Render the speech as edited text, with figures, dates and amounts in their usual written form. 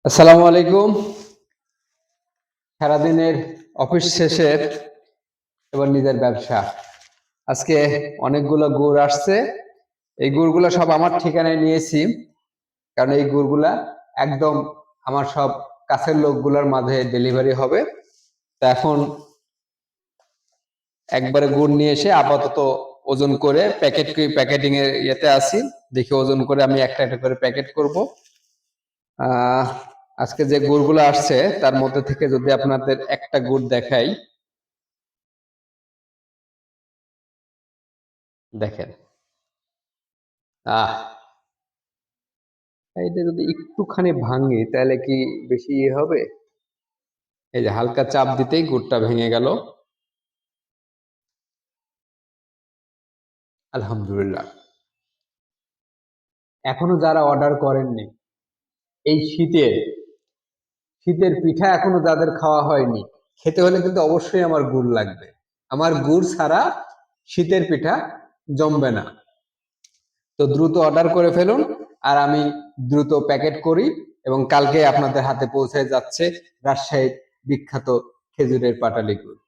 আসসালামু আলাইকুম। সারাদিনের অফিস শেষে এবার নিজের ব্যবসা। আজকে অনেকগুলো গুড় আসছে। এই গুড়গুলো সব আমার ঠিকানায় নিয়েছি, কারণ এই গুড়গুলা একদম আমার সব কাছের লোকগুলোর মাঝে ডেলিভারি হবে। তা এখন একবারে গুড় নিয়ে এসে আপাতত ওজন করে প্যাকেটিং এর ইয়েতে আসি। দেখি ওজন করে আমি একটা একটা করে প্যাকেট করব। আজকে যে গুড়গুলো আসছে তার মধ্যে থেকে যদি আপনাদের একটা গুড় দেখাই, দেখেন। আহ এটা যদি একটুখানি ভাঙি তাহলে কি বেশি ইয়ে হবে? এই যে হালকা চাপ দিতেই গুড়টা ভেঙে গেল। আলহামদুলিল্লাহ। এখনো যারা অর্ডার করেননি, এই শীতের পিঠা এখনো যাদের খাওয়া হয়নি, খেতে হলে কিন্তু অবশ্যই আমার গুড় লাগবে। আমার গুড় ছাড়া শীতের পিঠা জমবে না। তো দ্রুত অর্ডার করে ফেলুন, আর আমি দ্রুত প্যাকেট করি এবং কালকে আপনাদের হাতে পৌঁছে যাচ্ছে রাজশাহীর বিখ্যাত খেজুরের পাটালি গুড়।